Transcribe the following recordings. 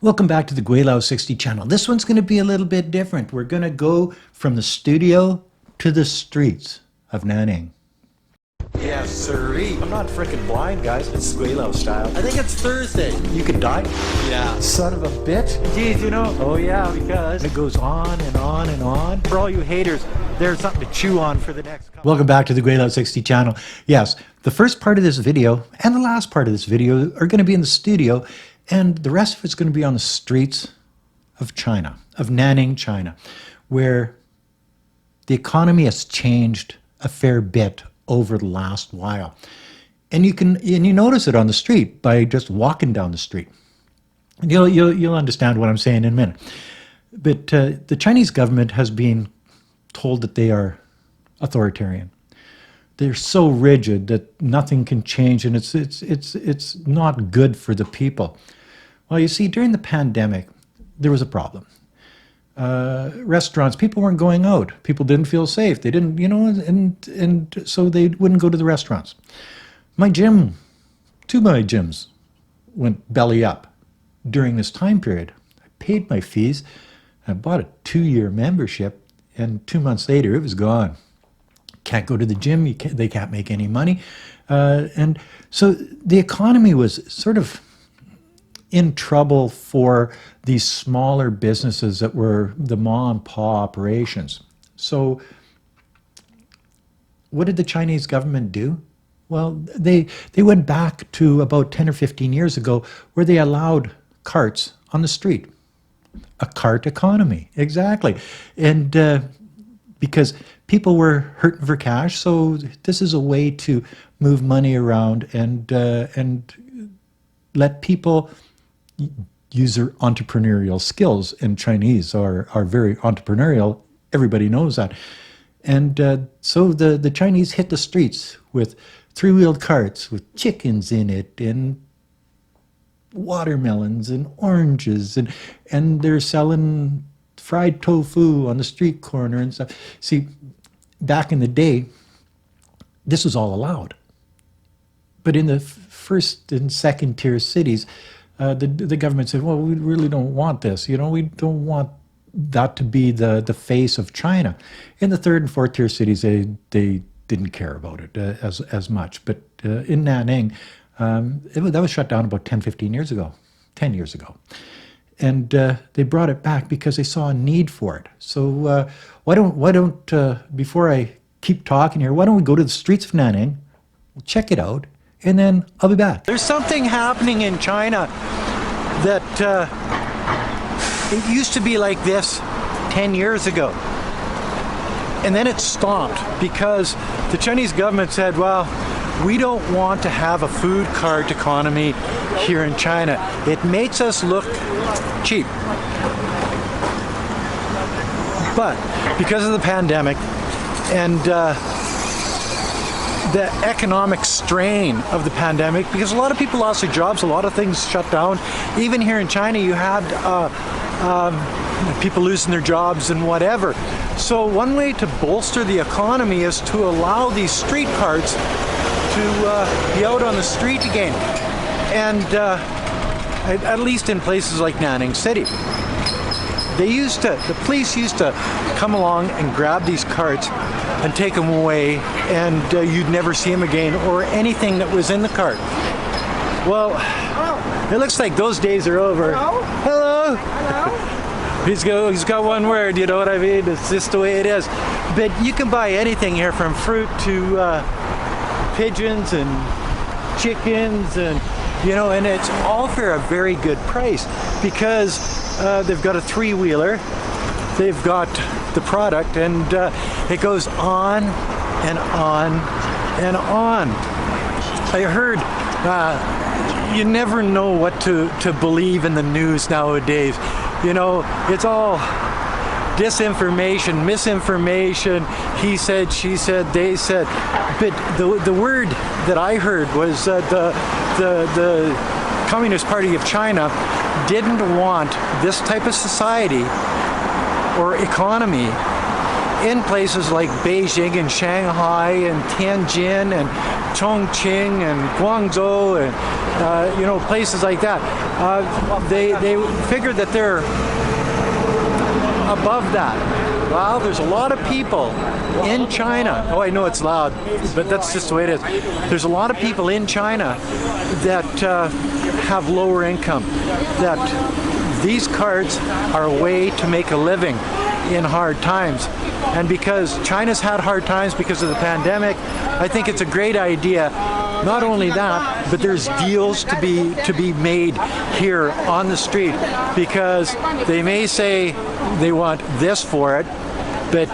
Welcome back to the Gweilo 60 channel. This one's going to be a little bit different. We're going to go from the studio to the streets of Nanning. Yes, sirree. I'm not freaking blind, guys. It's Gweilo style. I think it's Thursday. You could die. Yeah. Son of a bitch. Geez, you know. Oh, yeah, because it goes on and on and on. For all you haters, there's something to chew on for the next couple. Welcome back to the Gweilo 60 channel. Yes, the first part of this video and the last part of this video are going to be in the studio, and the rest of it's going to be on the streets of China, of Nanning, China, where the economy has changed a fair bit over the last while. And you notice it on the street by just walking down the street. And you'll understand what I'm saying in a minute. But the Chinese government has been told that they are authoritarian. They're so rigid that nothing can change, and it's not good for the people. Well, you see, during the pandemic, there was a problem. Restaurants, people weren't going out. People didn't feel safe. They didn't, and so they wouldn't go to the restaurants. Two of my gyms went belly up during this time period. I paid my fees. I bought a 2-year membership, and 2 months later, it was gone. Can't go to the gym. They can't make any money. And so the economy was sort of in trouble for these smaller businesses that were the mom and pa operations. So what did the Chinese government do? Well, they went back to about 10 or 15 years ago, where they allowed carts on the street. A cart economy, exactly. And because people were hurting for cash, so this is a way to move money around and let people use their entrepreneurial skills. And Chinese are very entrepreneurial. Everybody knows that. And so the Chinese hit the streets with 3-wheeled carts with chickens in it and watermelons and oranges, and they're selling fried tofu on the street corner and stuff. See, back in the day, this was all allowed. But in the first and second tier cities, the government said, well, we really don't want this. We don't want that to be the face of China. In the third and fourth tier cities, they didn't care about it as much. But in Nanning, that was shut down about 10 years ago. And they brought it back because they saw a need for it. So why don't before I keep talking here, why don't we go to the streets of Nanning, we'll check it out, and then I'll be back. There's something happening in China that it used to be like this 10 years ago. And then it stopped because the Chinese government said, well, we don't want to have a food cart economy here in China. It makes us look cheap. But because of the pandemic and the economic strain of the pandemic, because a lot of people lost their jobs, a lot of things shut down. Even here in China, you had people losing their jobs and whatever. So one way to bolster the economy is to allow these street carts to be out on the street again, and at least in places like Nanning City. The police used to come along and grab these carts and take them away, and you'd never see them again, or anything that was in the cart. Well, it looks like those days are over. Hello. Hello. He's got one word, you know what I mean? It's just the way it is. But you can buy anything here, from fruit to pigeons and chickens, and and it's all for a very good price, because they've got a 3-wheeler, they've got the product, and it goes on and on and on. I heard you never know what to believe in the news nowadays. It's all disinformation, misinformation, he said, she said, they said. But the word that I heard was the Communist Party of China didn't want this type of society or economy in places like Beijing and Shanghai and Tianjin and Chongqing and Guangzhou and places like that. They figured that they're above that. Well, there's a lot of people in China. Oh, I know it's loud, but that's just the way it is. There's a lot of people in China that have lower income, that these carts are a way to make a living in hard times. And because China's had hard times because of the pandemic, I think it's a great idea. Not only that, but there's deals to be made here on the street, because they may say they want this for it, but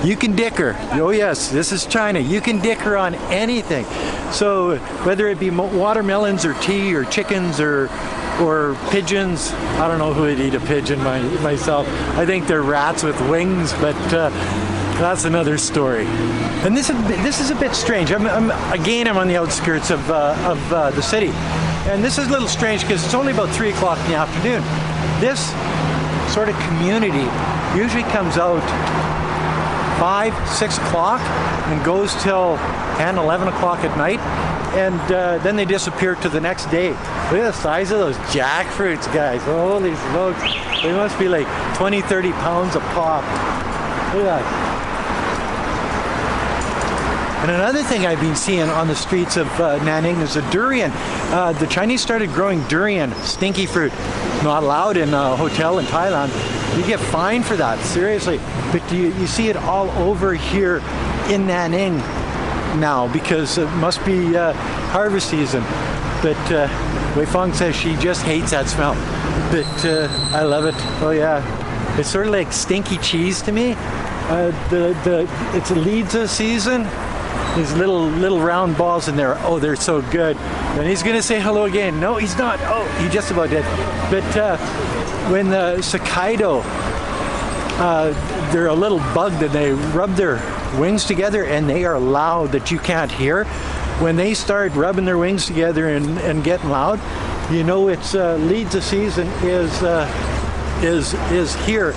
you can dicker. Oh yes, this is China. You can dicker on anything. So whether it be watermelons or tea or chickens or pigeons, I don't know who would eat a pigeon myself. I think they're rats with wings, but that's another story. And this is a bit strange. I'm on the outskirts of the city, and this is a little strange because it's only about 3 o'clock in the afternoon. This sort of community usually comes out 5, 6 o'clock and goes till 10, 11 o'clock at night, and then they disappear to the next day. Look at the size of those jackfruits, guys. Holy smokes. They must be like 20, 30 pounds a pop. Look at that. And another thing I've been seeing on the streets of Nanning is a durian. The Chinese started growing durian, stinky fruit. Not allowed in a hotel in Thailand. You get fined for that, seriously. But you see it all over here in Nanning now, because it must be harvest season. But Wei Fong says she just hates that smell. But I love it. Oh yeah. It's sort of like stinky cheese to me. It's a Lidza season. These little round balls in there. Oh, they're so good. And he's gonna say hello again. No, he's not. Oh, he just about did. But when the cicado, they're a little bug that they rub their wings together, and they are loud that you can't hear. When they start rubbing their wings together and getting loud, you know it's Lidza season is here,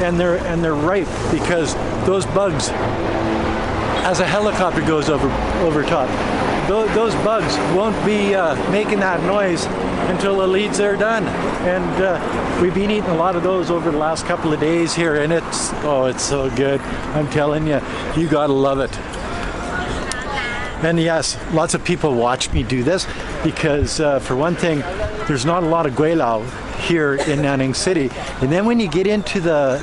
and they're ripe, because those bugs, as a helicopter goes over top, those bugs won't be making that noise until the leads are done. And we've been eating a lot of those over the last couple of days here, and it's so good. I'm telling you, you gotta love it. And yes, lots of people watch me do this because, for one thing, there's not a lot of Gweilo here in Nanning City. And then when you get into the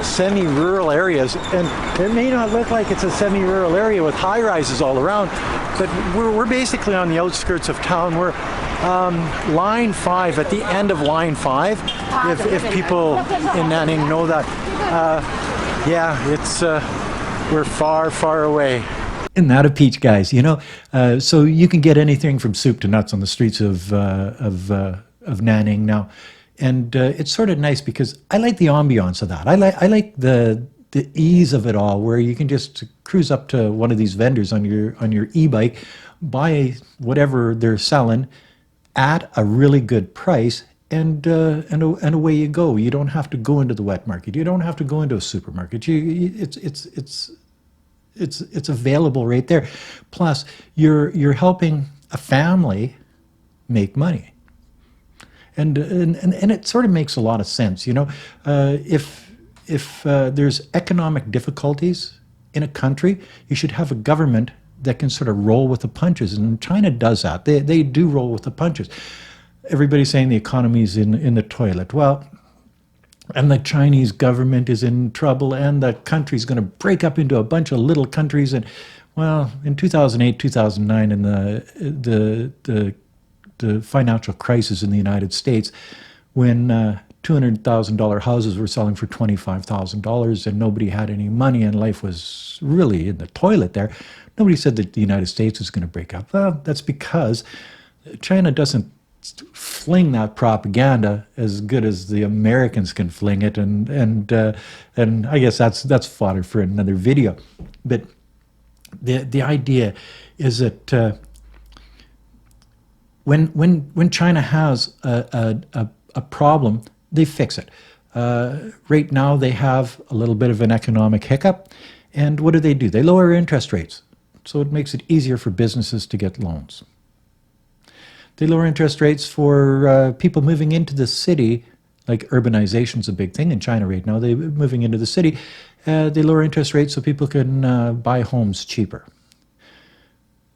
semi-rural areas, and it may not look like it's a semi-rural area with high-rises all around, but we're basically on the outskirts of town. We're line 5, at the end of line 5, if people in Nanning know that. Yeah, it's we're far, far away. Isn't that a peach, guys? So you can get anything from soup to nuts on the streets of Nanning now, and it's sort of nice because I like the ambiance of that. I like the ease of it all, where you can just cruise up to one of these vendors on your e-bike, buy whatever they're selling at a really good price, and away you go. You don't have to go into the wet market. You don't have to go into a supermarket. It's available right there. Plus, you're helping a family make money, and it sort of makes a lot of sense. If there's economic difficulties in a country, you should have a government that can sort of roll with the punches, and China does that. They do roll with the punches. Everybody's saying the economy's in the toilet. Well, and the Chinese government is in trouble, and the country's going to break up into a bunch of little countries. And well, in 2008, 2009, in the financial crisis in the United States, when $200,000 houses were selling for $25,000 and nobody had any money and life was really in the toilet there, nobody said that the United States was going to break up. Well, that's because China doesn't fling that propaganda as good as the Americans can fling it, and I guess that's fodder for another video. But the idea is that when China has a problem, they fix it. Right now, they have a little bit of an economic hiccup. And what do? They lower interest rates. So it makes it easier for businesses to get loans. They lower interest rates for people moving into the city. Like urbanization is a big thing in China right now. They're moving into the city. They lower interest rates so people can buy homes cheaper.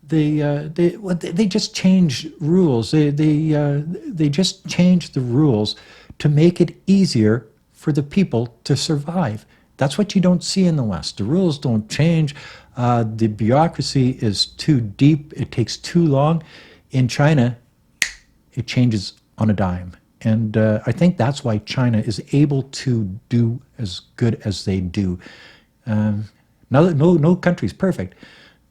They just change rules. They just change the rules to make it easier for the people to survive. That's what you don't see in the West. The rules don't change. The bureaucracy is too deep. It takes too long. In China, it changes on a dime. And I think that's why China is able to do as good as they do. No country's perfect,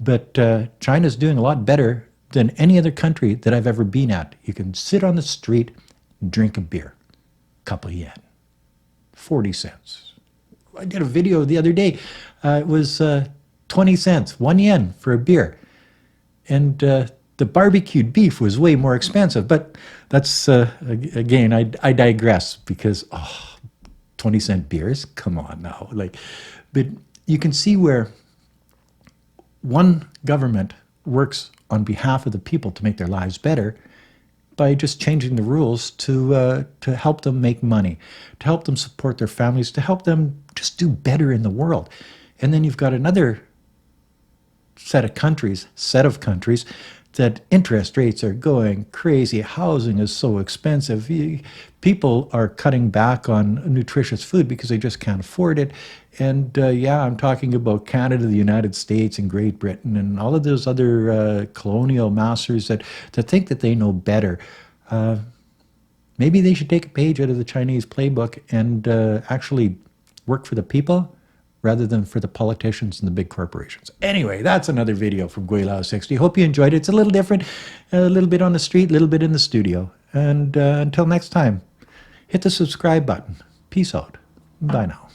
but China's doing a lot better than any other country that I've ever been at. You can sit on the street and drink a beer, couple yen, 40 cents. I did a video the other day. It was 20 cents, 1 yen for a beer. And the barbecued beef was way more expensive. But that's, again, I digress because, 20-cent beers? Come on now. But you can see where one government works on behalf of the people to make their lives better by just changing the rules to help them make money, to help them support their families, to help them just do better in the world. And then you've got another set of countries that interest rates are going crazy. Housing is so expensive. People are cutting back on nutritious food because they just can't afford it. And yeah, I'm talking about Canada, the United States, and Great Britain, and all of those other colonial masters that think that they know better. Maybe they should take a page out of the Chinese playbook and actually work for the people rather than for the politicians and the big corporations. Anyway, that's another video from Gweilo 60. Hope you enjoyed it. It's a little different, a little bit on the street, a little bit in the studio. And until next time, hit the subscribe button. Peace out. Bye now.